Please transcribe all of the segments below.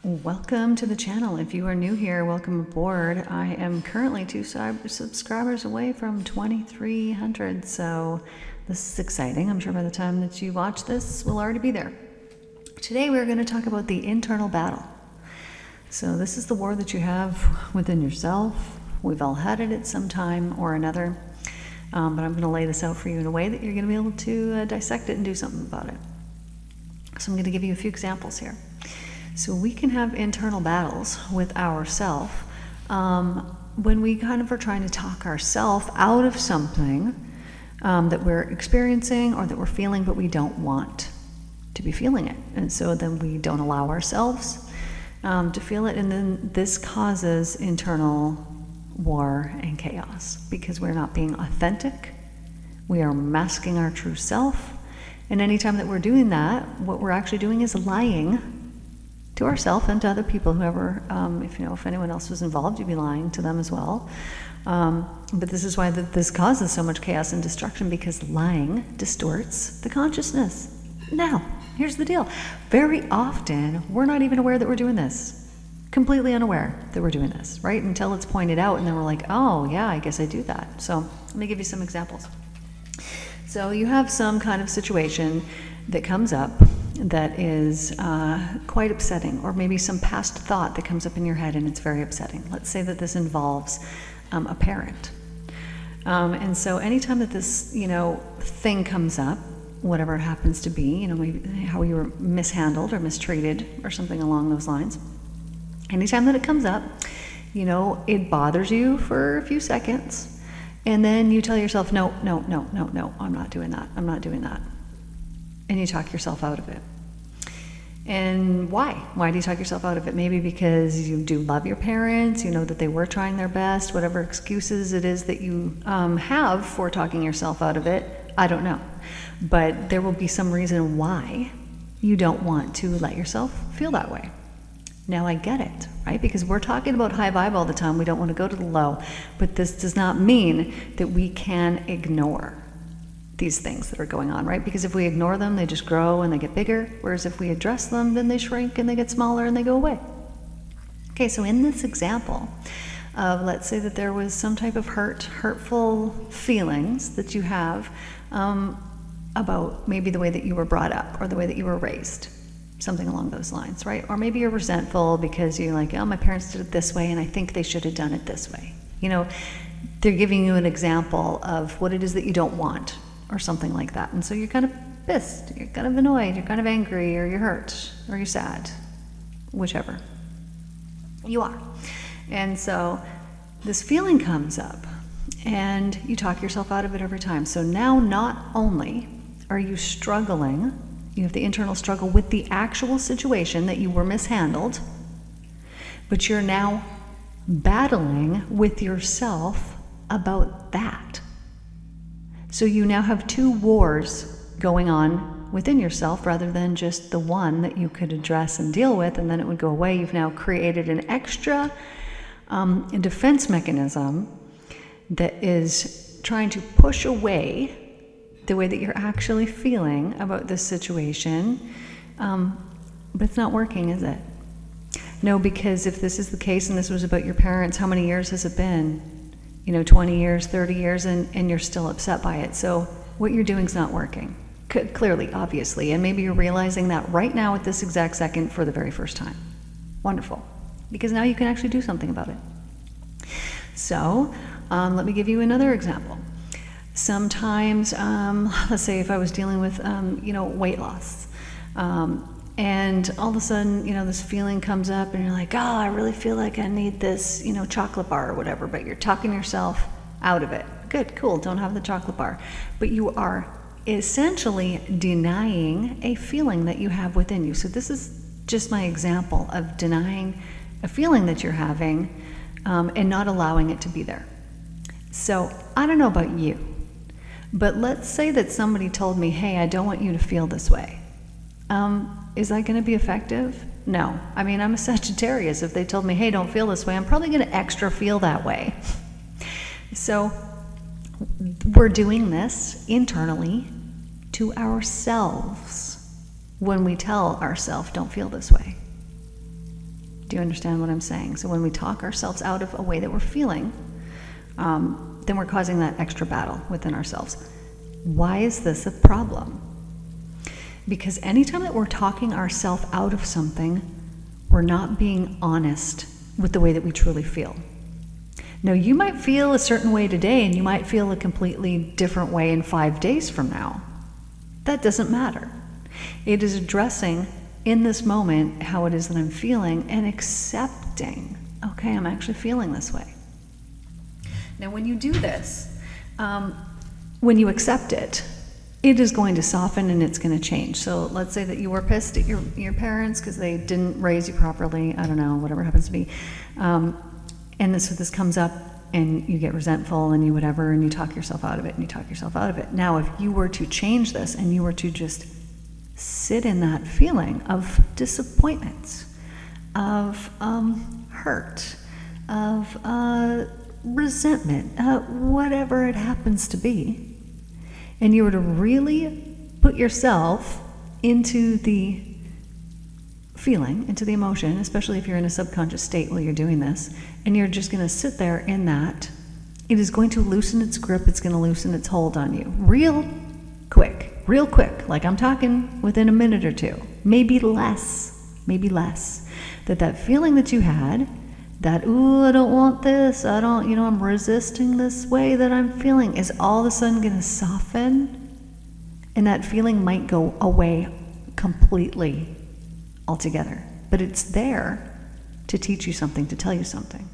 Welcome to the channel. If you are new here, welcome aboard. I am currently 2 subscribers away from 2,300, so this is exciting. I'm sure by the time that you watch this, we'll already be there. Today we're going to talk about the internal battle. So this is the war that you have within yourself. We've all had it at some time or another, but I'm going to lay this out for you in a way that you're going to be able to dissect it and do something about it. So I'm going to give you a few examples here. So we can have internal battles with ourself when we kind of are trying to talk ourselves out of something that we're experiencing or that we're feeling, but we don't want to be feeling it. And so then we don't allow ourselves to feel it. And then this causes internal war and chaos because we're not being authentic. We are masking our true self. And anytime that we're doing that, what we're actually doing is lying to ourselves and to other people, whoever, if anyone else was involved, you'd be lying to them as well. But this is why this causes so much chaos and destruction, because lying distorts the consciousness. Now, here's the deal. Very often, we're not even aware that we're doing this. Completely unaware that we're doing this, right? Until it's pointed out, and then we're like, oh, yeah, I guess I do that. So let me give you some examples. So you have some kind of situation that comes up that is quite upsetting, or maybe some past thought that comes up in your head and it's very upsetting. Let's say that this involves a parent. And so anytime that this, thing comes up, whatever it happens to be, maybe how you were mishandled or mistreated or something along those lines, anytime that it comes up, it bothers you for a few seconds, and then you tell yourself, no, I'm not doing that. I'm not doing that. And you talk yourself out of it. And why? Why do you talk yourself out of it? Maybe because you do love your parents, you know that they were trying their best, whatever excuses it is that you have for talking yourself out of it, I don't know. But there will be some reason why you don't want to let yourself feel that way. Now I get it, right? Because we're talking about high vibe all the time. We don't want to go to the low. But this does not mean that we can ignore these things that are going on, right? Because if we ignore them, they just grow and they get bigger. Whereas if we address them, then they shrink and they get smaller and they go away. Okay, so in this example of, let's say that there was some type of hurtful feelings that you have about maybe the way that you were brought up or the way that you were raised, something along those lines, right? Or maybe you're resentful because you're like, oh, my parents did it this way and I think they should have done it this way. They're giving you an example of what it is that you don't want, or something like that. And so you're kind of pissed, you're kind of annoyed, you're kind of angry, or you're hurt, or you're sad, whichever you are. And so this feeling comes up and you talk yourself out of it every time. So now not only are you struggling, you have the internal struggle with the actual situation that you were mishandled, but you're now battling with yourself about that. So you now have two wars going on within yourself rather than just the one that you could address and deal with and then it would go away. You've now created an extra defense mechanism that is trying to push away the way that you're actually feeling about this situation, but it's not working, is it? No, because if this is the case and this was about your parents, how many years has it been? 20 years, 30 years, and you're still upset by it. So what you're doing is not working, clearly, obviously, and maybe you're realizing that right now at this exact second for the very first time. Wonderful, because now you can actually do something about it. So let me give you another example. Sometimes, let's say if I was dealing with, weight loss, and all of a sudden, this feeling comes up and you're like, oh, I really feel like I need this, chocolate bar or whatever, but you're talking yourself out of it. Good, cool, don't have the chocolate bar. But you are essentially denying a feeling that you have within you. So this is just my example of denying a feeling that you're having and not allowing it to be there. So I don't know about you, but let's say that somebody told me, hey, I don't want you to feel this way. Is that going to be effective? No. I mean, I'm a Sagittarius. If they told me, hey, don't feel this way, I'm probably going to extra feel that way. So we're doing this internally to ourselves when we tell ourselves, don't feel this way. Do you understand what I'm saying? So when we talk ourselves out of a way that we're feeling, then we're causing that extra battle within ourselves. Why is this a problem? Because anytime that we're talking ourselves out of something, we're not being honest with the way that we truly feel. Now, you might feel a certain way today, and you might feel a completely different way in 5 days from now. That doesn't matter. It is addressing in this moment how it is that I'm feeling and accepting, okay, I'm actually feeling this way. Now, when you do this, when you accept it, it is going to soften and it's going to change. So let's say that you were pissed at your parents because they didn't raise you properly, I don't know, whatever happens to be. And so this comes up and you get resentful and you whatever, and you talk yourself out of it and you talk yourself out of it. Now, if you were to change this and you were to just sit in that feeling of disappointment, of hurt, of resentment, whatever it happens to be, and you were to really put yourself into the feeling, into the emotion, especially if you're in a subconscious state while you're doing this, and you're just going to sit there in that, it is going to loosen its grip, it's going to loosen its hold on you real quick, like I'm talking within a minute or two, maybe less, that feeling that you had, that, ooh, I don't want this, I'm resisting this way that I'm feeling, is all of a sudden going to soften, and that feeling might go away completely altogether. But it's there to teach you something, to tell you something.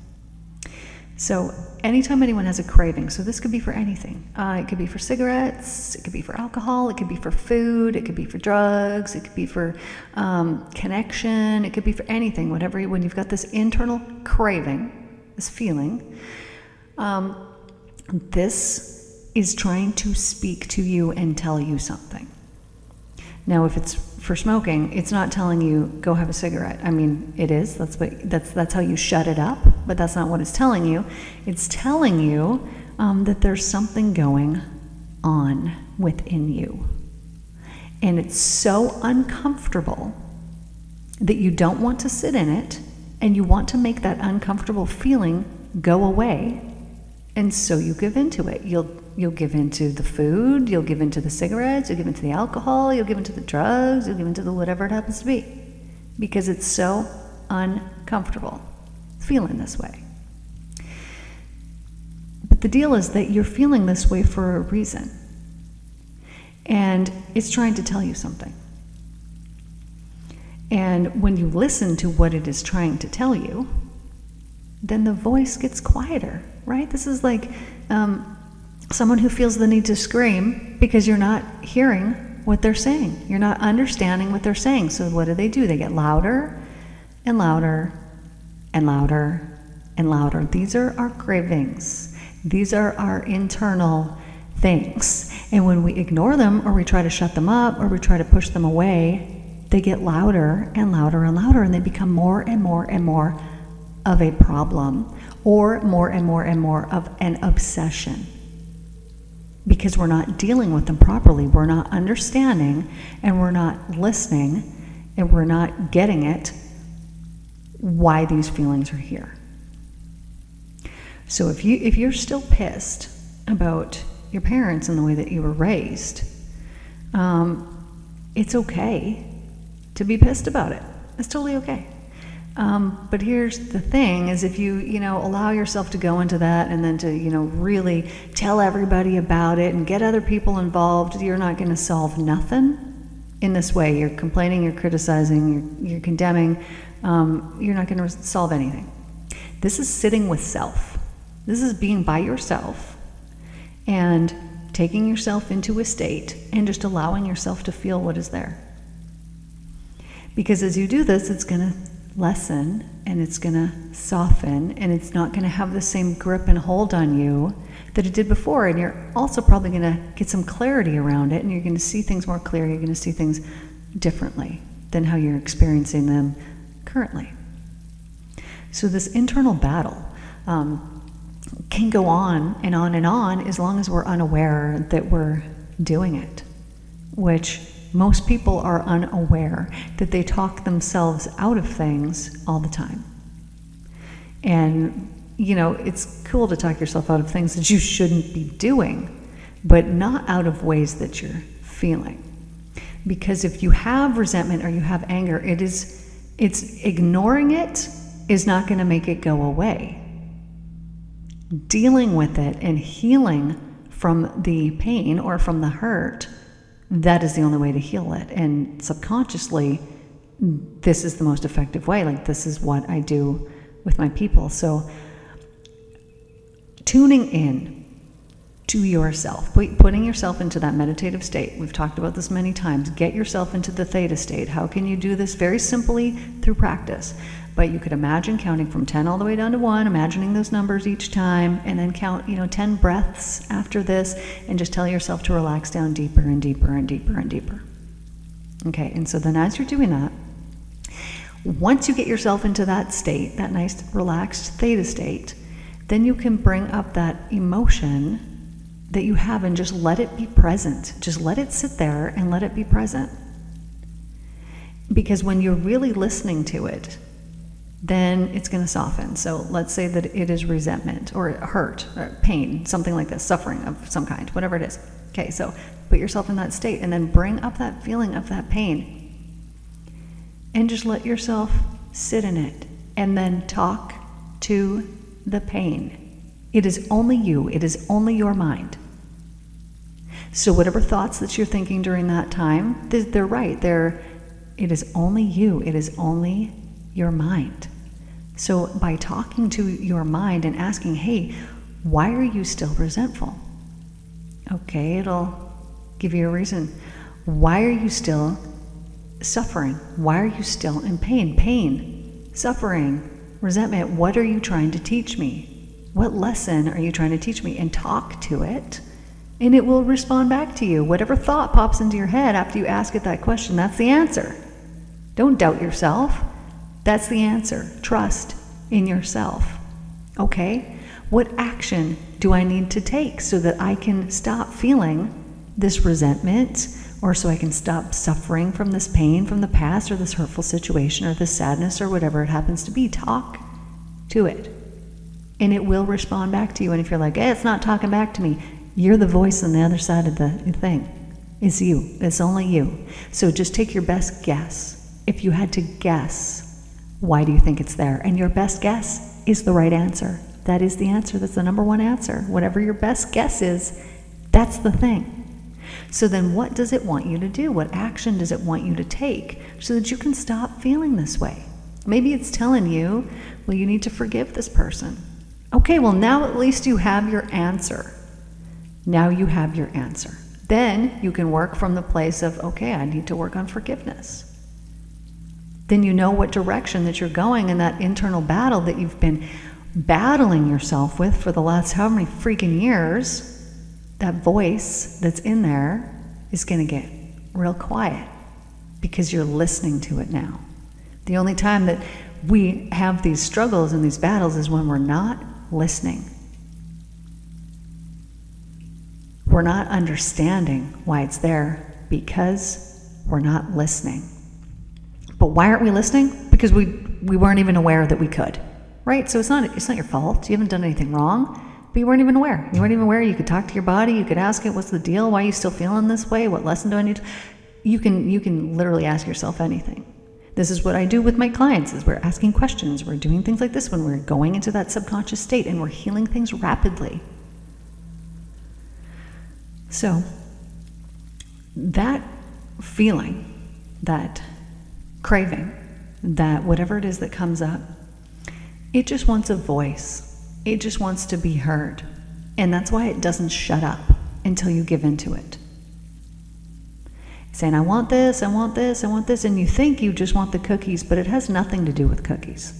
So anytime anyone has a craving, so this could be for anything. It could be for cigarettes, it could be for alcohol, it could be for food, it could be for drugs, it could be for connection, it could be for anything, whatever. When you've got this internal craving, this feeling, this is trying to speak to you and tell you something. Now, if it's for smoking, it's not telling you, go have a cigarette. I mean, it is. That's how you shut it up, but that's not what it's telling you. It's telling you that there's something going on within you. And it's so uncomfortable that you don't want to sit in it, and you want to make that uncomfortable feeling go away, and so you give into it. You'll give into the food, you'll give into the cigarettes, you'll give into the alcohol, you'll give into the drugs, you'll give into the whatever it happens to be, because it's so uncomfortable feeling this way. But the deal is that you're feeling this way for a reason, and it's trying to tell you something. And when you listen to what it is trying to tell you, then the voice gets quieter, right? This is like someone who feels the need to scream because you're not hearing what they're saying. You're not understanding what they're saying. So what do? They get louder and louder and louder and louder. These are our cravings. These are our internal things. And when we ignore them, or we try to shut them up, or we try to push them away, they get louder and louder and louder, and they become more and more and more of a problem, or more and more and more of an obsession. Because we're not dealing with them properly, we're not understanding, and we're not listening, and we're not getting it, why these feelings are here. So if you're still pissed about your parents and the way that you were raised, it's okay to be pissed about it. It's totally okay. But here's the thing, is if you allow yourself to go into that, and then to, really tell everybody about it and get other people involved, you're not going to solve nothing in this way. You're complaining, you're criticizing, you're condemning. You're not going to solve anything. This is sitting with self. This is being by yourself and taking yourself into a state and just allowing yourself to feel what is there. Because as you do this, it's going to lessen, and it's going to soften, and it's not going to have the same grip and hold on you that it did before. And you're also probably going to get some clarity around it, and you're going to see things more clear. You're going to see things differently than how you're experiencing them currently. So this internal battle can go on and on and on, as long as we're unaware that we're doing it, which most people are unaware that they talk themselves out of things all the time. And, you know, it's cool to talk yourself out of things that you shouldn't be doing, but not out of ways that you're feeling. Because if you have resentment or you have anger, it's ignoring it is not going to make it go away. Dealing with it and healing from the pain or from the hurt, that is the only way to heal it. And subconsciously, this is the most effective way. Like, this is what I do with my people. So tuning in to yourself, putting yourself into that meditative state. We've talked about this many times. Get yourself into the theta state. How can you do this? Very simply, through practice. But you could imagine counting from 10 all the way down to 1, imagining those numbers each time, and then count, 10 breaths after this, and just tell yourself to relax down deeper and deeper and deeper and deeper. Okay, and so then as you're doing that, once you get yourself into that state, that nice relaxed theta state, then you can bring up that emotion that you have and just let it be present. Just let it sit there and let it be present. Because when you're really listening to it, then it's going to soften. So let's say that it is resentment or hurt or pain, something like this, suffering of some kind, whatever it is. Okay, so put yourself in that state and then bring up that feeling of that pain and just let yourself sit in it and then talk to the pain. It is only you. It is only your mind. So whatever thoughts that you're thinking during that time, they're right. It is only you. It is only your mind. So by talking to your mind and asking, hey, why are you still resentful? Okay, it'll give you a reason. Why are you still suffering? Why are you still in pain? Pain, suffering, resentment. What are you trying to teach me? What lesson are you trying to teach me? And talk to it, and it will respond back to you. Whatever thought pops into your head after you ask it that question, that's the answer. Don't doubt yourself. That's the answer. Trust in yourself. Okay? What action do I need to take so that I can stop feeling this resentment, or so I can stop suffering from this pain from the past or this hurtful situation or this sadness or whatever it happens to be? Talk to it. And it will respond back to you. And if you're like, hey, it's not talking back to me, you're the voice on the other side of the thing. It's you. It's only you. So just take your best guess. If you had to guess, why do you think it's there? And your best guess is the right answer. That is the answer. That's the number one answer. Whatever your best guess is, that's the thing. So then what does it want you to do? What action does it want you to take so that you can stop feeling this way? Maybe it's telling you, well, you need to forgive this person. Okay, well, now at least you have your answer. Now you have your answer. Then you can work from the place of, okay, I need to work on forgiveness. Then you know what direction that you're going in that internal battle that you've been battling yourself with for the last how many freaking years. That voice that's in there is going to get real quiet because you're listening to it now. The only time that we have these struggles and these battles is when we're not listening. We're not understanding why it's there because we're not listening. But why aren't we listening? Because we weren't even aware that we could, right? So it's not your fault. You haven't done anything wrong. But you weren't even aware. You weren't even aware. You could talk to your body. You could ask it, what's the deal? Why are you still feeling this way? What lesson do I need to... You can literally ask yourself anything. This is what I do with my clients, is we're asking questions. We're doing things like this when we're going into that subconscious state and we're healing things rapidly. So that feeling, that craving, that whatever it is that comes up, it just wants a voice. It just wants to be heard. And that's why it doesn't shut up until you give into it. Saying, I want this, I want this, I want this, and you think you just want the cookies, but it has nothing to do with cookies.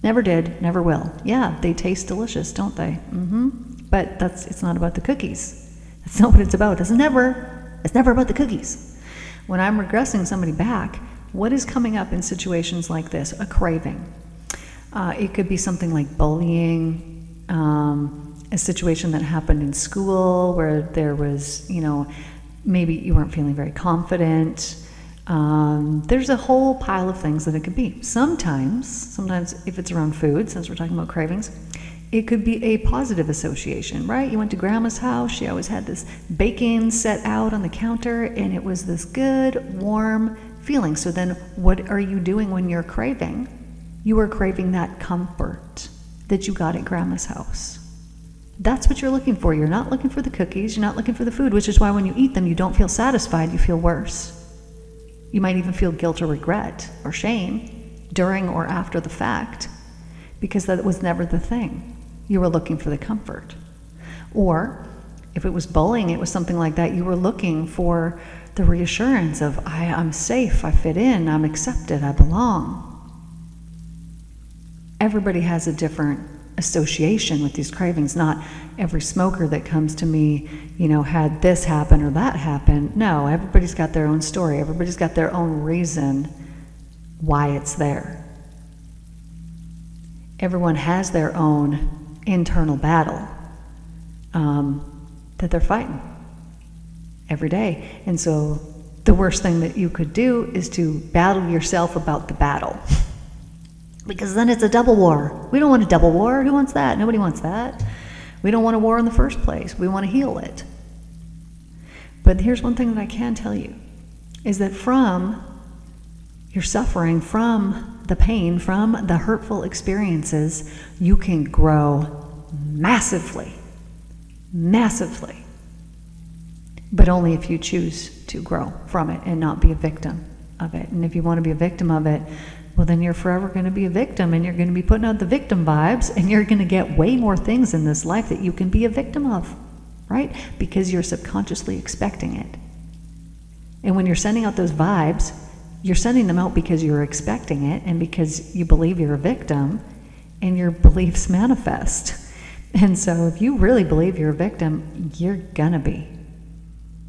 Never did, never will. Yeah, they taste delicious, don't they? But it's not about the cookies. That's not what it's about. It's never about the cookies. When I'm regressing somebody back, what is coming up in situations like this? A craving. It could be something like bullying, a situation that happened in school where there was, maybe you weren't feeling very confident. There's a whole pile of things that it could be. Sometimes if it's around food, since we're talking about cravings, it could be a positive association, right? You went to grandma's house, she always had this baking set out on the counter, and it was this good, warm feeling. So then what are you doing when you're craving? You are craving that comfort that you got at grandma's house. That's what you're looking for. You're not looking for the cookies, you're not looking for the food, which is why when you eat them, you don't feel satisfied, you feel worse. You might even feel guilt or regret or shame during or after the fact, because that was never the thing. You were looking for the comfort. Or if it was bullying, it was something like that, you were looking for the reassurance of, I'm safe, I fit in, I'm accepted, I belong. Everybody has a different association with these cravings. Not every smoker that comes to me, had this happen or that happen. No, everybody's got their own story. Everybody's got their own reason why it's there. Everyone has their own internal battle that they're fighting every day. And so the worst thing that you could do is to battle yourself about the battle. Because then it's a double war. We don't want a double war. Who wants that? Nobody wants that. We don't want a war in the first place. We want to heal it. But here's one thing that I can tell you, is that from your suffering, from the pain, from the hurtful experiences, you can grow massively. Massively. But only if you choose to grow from it and not be a victim of it. And if you want to be a victim of it, well, then you're forever going to be a victim, and you're going to be putting out the victim vibes, and you're going to get way more things in this life that you can be a victim of, right? Because you're subconsciously expecting it. And when you're sending out those vibes, you're sending them out because you're expecting it, and because you believe you're a victim, and your beliefs manifest. And so if you really believe you're a victim, you're going to be.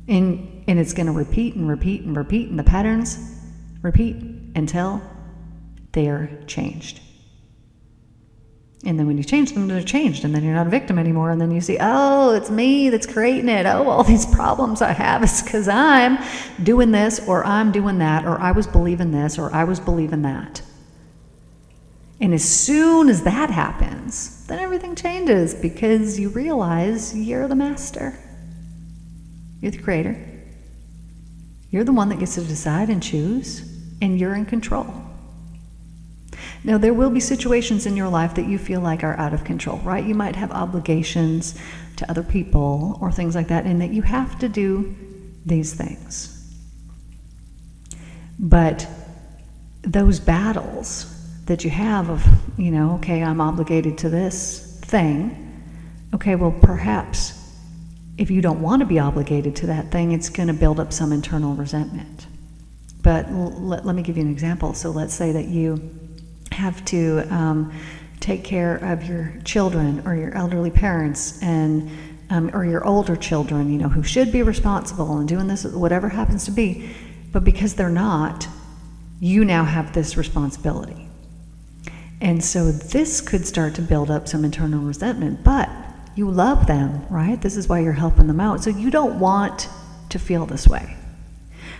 And it's going to repeat and repeat and repeat, and the patterns repeat until they're changed. And then when you change them, they're changed, and then you're not a victim anymore, and then you see, oh, it's me that's creating it. Oh, all these problems I have is because I'm doing this, or I'm doing that, or I was believing this, or I was believing that. And as soon as that happens, then everything changes, because you realize you're the master. You're the creator. You're the one that gets to decide and choose, and you're in control. Now, there will be situations in your life that you feel like are out of control, right? You might have obligations to other people or things like that, and that you have to do these things. But those battles that you have of, okay, I'm obligated to this thing. Okay, well, perhaps if you don't want to be obligated to that thing, it's going to build up some internal resentment. But let me give you an example. So let's say that you have to take care of your children or your elderly parents, and or your older children, who should be responsible and doing this, whatever happens to be, but because they're not, you now have this responsibility. And so this could start to build up some internal resentment, but you love them, right? This is why you're helping them out. So you don't want to feel this way.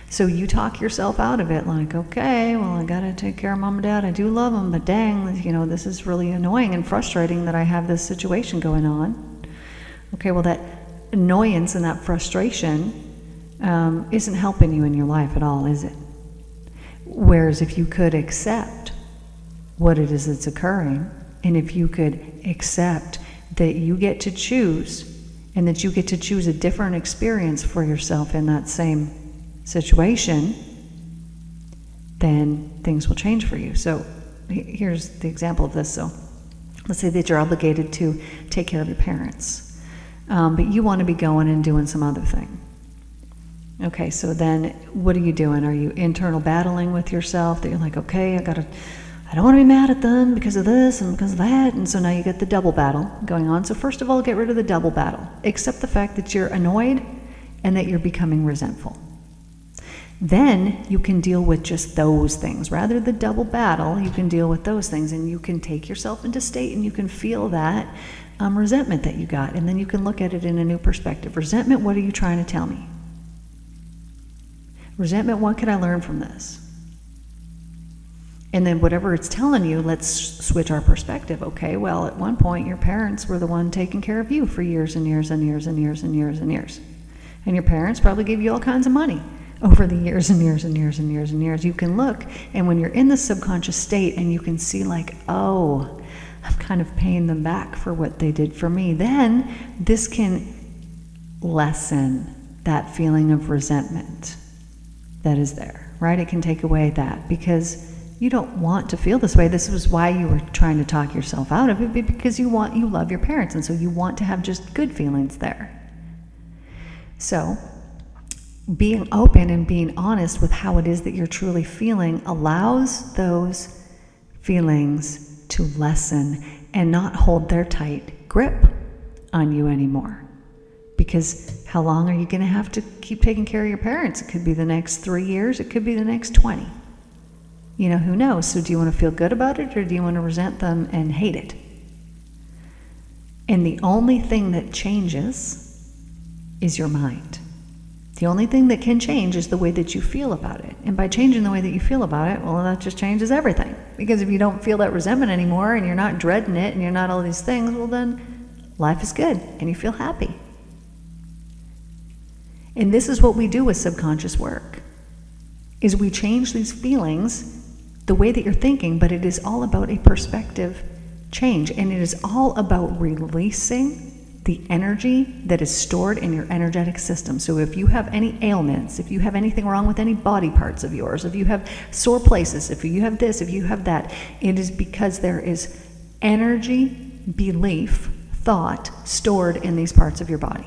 So you talk yourself out of it, like, okay, well, I gotta take care of mom and dad. I do love them, but dang, this is really annoying and frustrating that I have this situation going on. Okay, well, that annoyance and that frustration isn't helping you in your life at all, is it? Whereas if you could accept what it is that's occurring, and if you could accept that you get to choose, and that you get to choose a different experience for yourself in that same situation, then things will change for you. So here's the example of this. So let's say that you're obligated to take care of your parents, but you want to be going and doing some other thing. Okay, so then what are you doing? Are you internal battling with yourself that you're like, okay, I don't want to be mad at them because of this and because of that, and so now you get the double battle going on. So first of all, get rid of the double battle. Accept the fact that you're annoyed and that you're becoming resentful. Then you can deal with just those things. Rather than double battle, you can deal with those things, and you can take yourself into state, and you can feel that resentment that you got, and then you can look at it in a new perspective. Resentment, what are you trying to tell me? Resentment, what could I learn from this? And then whatever it's telling you, let's switch our perspective. Okay, well, at one point, your parents were the one taking care of you for years and years and years and years and years and years. And your parents probably gave you all kinds of money over the years and years and years and years and years. You can look, and when you're in the subconscious state and you can see like, oh, I'm kind of paying them back for what they did for me, then this can lessen that feeling of resentment that is there, right? It can take away that, because you don't want to feel this way. This was why you were trying to talk yourself out of it, because you love your parents, and so you want to have just good feelings there. So being open and being honest with how it is that you're truly feeling allows those feelings to lessen and not hold their tight grip on you anymore. Because how long are you going to have to keep taking care of your parents? It could be the next 3 years, it could be the next 20. You know, who knows? So do you want to feel good about it, or do you want to resent them and hate it? And the only thing that changes is your mind. The only thing that can change is the way that you feel about it. And by changing the way that you feel about it, well, that just changes everything. Because if you don't feel that resentment anymore, and you're not dreading it, and you're not all these things, well then life is good and you feel happy. And this is what we do with subconscious work, is we change these feelings the way that you're thinking, but it is all about a perspective change, and it is all about releasing the energy that is stored in your energetic system. So if you have any ailments, if you have anything wrong with any body parts of yours, if you have sore places, if you have this, if you have that, it is because there is energy, belief, thought stored in these parts of your body.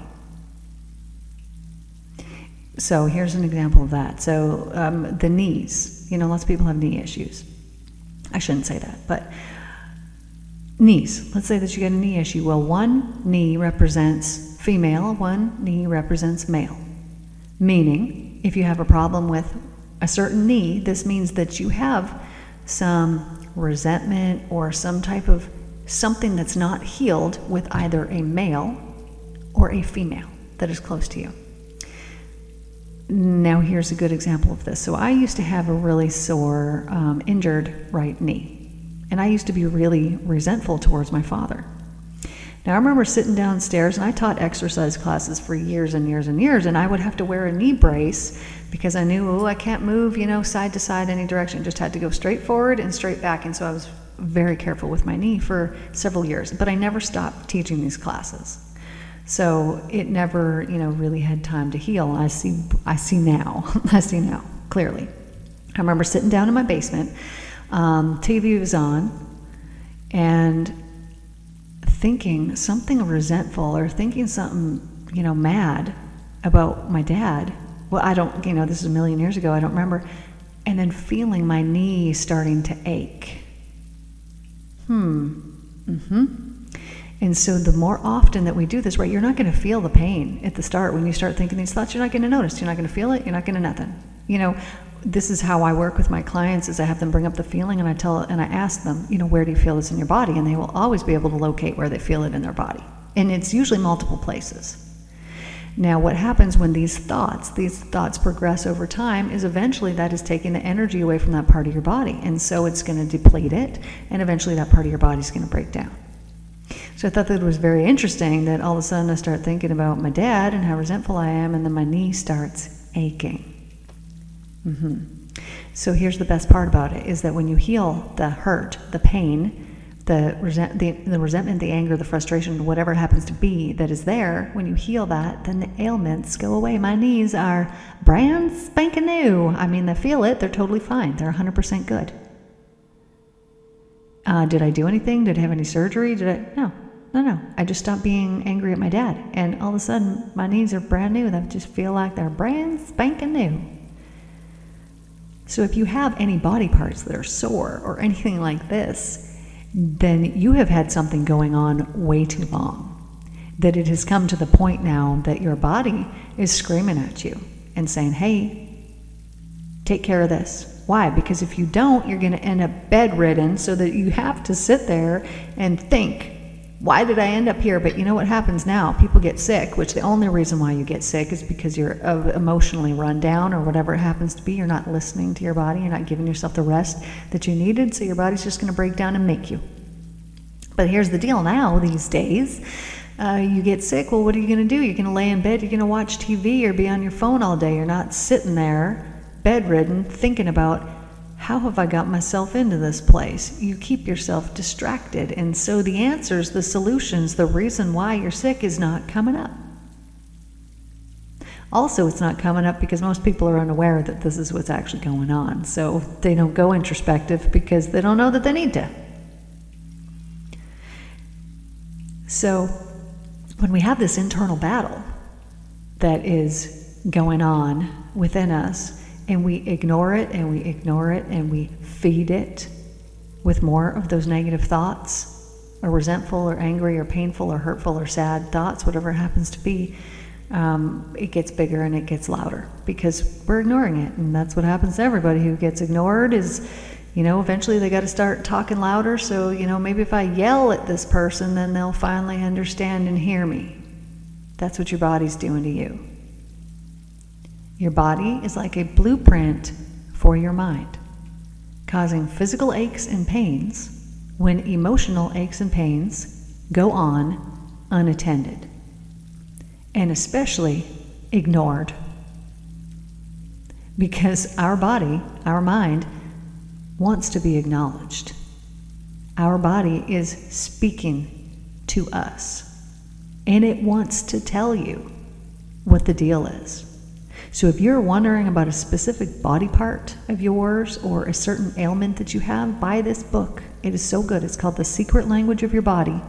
So here's an example of that. So the knees, lots of people have knee issues. I shouldn't say that, but knees. Let's say that you get a knee issue. Well, one knee represents female, one knee represents male. Meaning, if you have a problem with a certain knee, this means that you have some resentment or some type of something that's not healed with either a male or a female that is close to you. Now here's a good example of this. So I used to have a really sore, injured right knee. And I used to be really resentful towards my father. Now I remember sitting downstairs, and I taught exercise classes for years and years and years, and I would have to wear a knee brace because I knew, I can't move, side to side any direction. Just had to go straight forward and straight back. And so I was very careful with my knee for several years, but I never stopped teaching these classes. So it never, really had time to heal. I see now, clearly. I remember sitting down in my basement, TV was on, and thinking something resentful or thinking something, mad about my dad. Well, I don't, this is a million years ago, I don't remember. And then feeling my knee starting to ache. And so the more often that we do this, right, you're not going to feel the pain at the start. When you start thinking these thoughts, you're not going to notice. You're not going to feel it. You're not going to nothing. This is how I work with my clients, is I have them bring up the feeling, and I ask them, where do you feel this in your body? And they will always be able to locate where they feel it in their body. And it's usually multiple places. Now, what happens when these thoughts progress over time is eventually that is taking the energy away from that part of your body. And so it's going to deplete it, and eventually that part of your body is going to break down. So I thought that it was very interesting that all of a sudden I start thinking about my dad and how resentful I am, and then my knee starts aching. So here's the best part about it, is that when you heal the hurt, the pain, the resentment, the anger, the frustration, whatever it happens to be that is there, when you heal that, then the ailments go away. My knees are brand spanking new. I mean, they feel it. They're totally fine. They're 100% good. Did I do anything? Did I have any surgery? No. I just stopped being angry at my dad. And all of a sudden, my knees are brand new. They just feel like they're brand spanking new. So if you have any body parts that are sore or anything like this, then you have had something going on way too long. That it has come to the point now that your body is screaming at you and saying, hey, take care of this. Why? Because if you don't, you're going to end up bedridden, so that you have to sit there and think, why did I end up here? But you know what happens now? People get sick, which the only reason why you get sick is because you're emotionally run down or whatever it happens to be. You're not listening to your body. You're not giving yourself the rest that you needed, so your body's just going to break down and make you. But here's the deal now, these days. You get sick, well, what are you going to do? You're going to lay in bed, you're going to watch TV or be on your phone all day. You're not sitting there, bedridden, thinking about, how have I got myself into this place? You keep yourself distracted. And so the answers, the solutions, the reason why you're sick is not coming up. Also, it's not coming up because most people are unaware that this is what's actually going on. So they don't go introspective because they don't know that they need to. So when we have this internal battle that is going on within us, and we ignore it, and we ignore it, and we feed it with more of those negative thoughts, or resentful, or angry, or painful, or hurtful, or sad thoughts, whatever it happens to be, it gets bigger and it gets louder because we're ignoring it. And that's what happens to everybody who gets ignored is, eventually they got to start talking louder. So, maybe if I yell at this person, then they'll finally understand and hear me. That's what your body's doing to you. Your body is like a blueprint for your mind, causing physical aches and pains when emotional aches and pains go on unattended, and especially ignored. Because our body, our mind, wants to be acknowledged. Our body is speaking to us, and it wants to tell you what the deal is. So if you're wondering about a specific body part of yours or a certain ailment that you have, buy this book. It is so good. It's called The Secret Language of Your Body,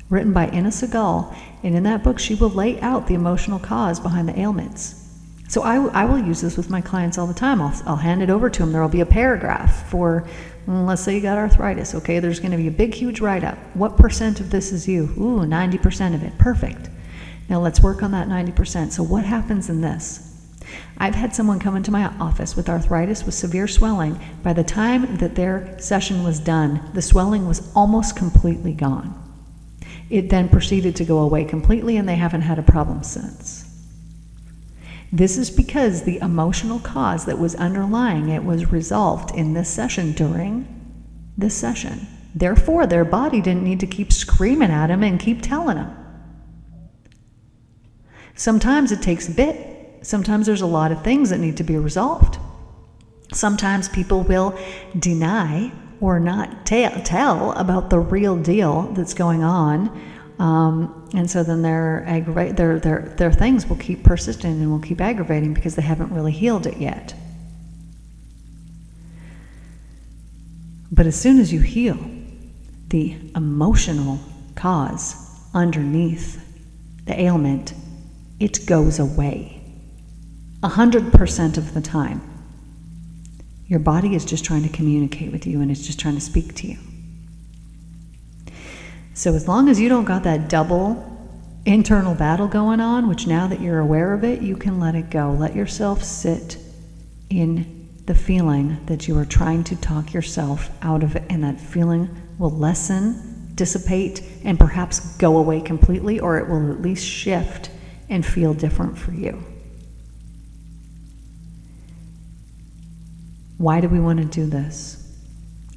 written by Inna Segal. And in that book, she will lay out the emotional cause behind the ailments. So I will use this with my clients all the time. I'll hand it over to them. There will be a paragraph for, let's say you got arthritis. Okay, there's going to be a big, huge write-up. What % of this is you? Ooh, 90% of it. Perfect. Now let's work on that 90%. So what happens in this? I've had someone come into my office with arthritis with severe swelling. By the time that their session was done, the swelling was almost completely gone. It then proceeded to go away completely, and they haven't had a problem since. This is because the emotional cause that was underlying it was resolved in this session, during this session. Therefore, their body didn't need to keep screaming at them and keep telling them. Sometimes it takes a bit. Sometimes there's a lot of things that need to be resolved. Sometimes people will deny or not tell about the real deal that's going on. And so then their things will keep persisting and will keep aggravating because they haven't really healed it yet. But as soon as you heal the emotional cause underneath the ailment, it goes away. 100% of the time. Your body is just trying to communicate with you, and it's just trying to speak to you. So as long as you don't got that double internal battle going on, which now that you're aware of it, you can let it go. Let yourself sit in the feeling that you are trying to talk yourself out of it, and that feeling will lessen, dissipate, and perhaps go away completely, or it will at least shift and feel different for you. Why do we want to do this?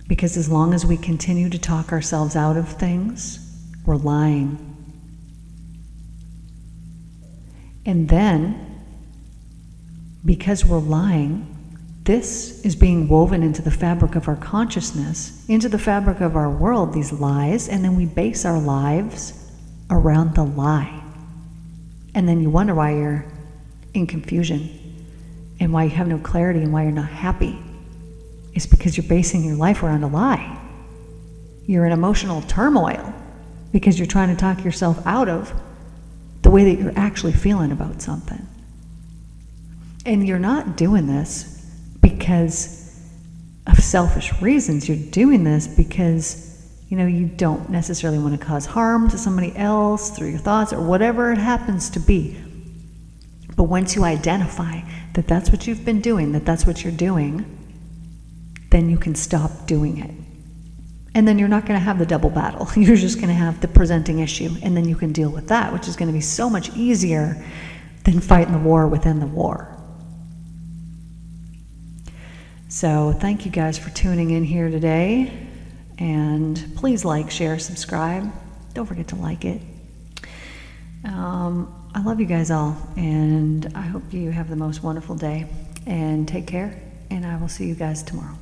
Because as long as we continue to talk ourselves out of things, we're lying. And then, because we're lying, this is being woven into the fabric of our consciousness, into the fabric of our world, these lies, and then we base our lives around the lie. And then you wonder why you're in confusion and why you have no clarity and why you're not happy. It's because you're basing your life around a lie. You're in emotional turmoil because you're trying to talk yourself out of the way that you're actually feeling about something. And you're not doing this because of selfish reasons. You're doing this because, you don't necessarily want to cause harm to somebody else through your thoughts or whatever it happens to be. But once you identify that that's what you've been doing, that that's what you're doing, then you can stop doing it. And then you're not going to have the double battle. You're just going to have the presenting issue, and then you can deal with that, which is going to be so much easier than fighting the war within the war. So thank you guys for tuning in here today, and please like, share, subscribe. Don't forget to like it. I love you guys all, and I hope you have the most wonderful day, and take care, and I will see you guys tomorrow.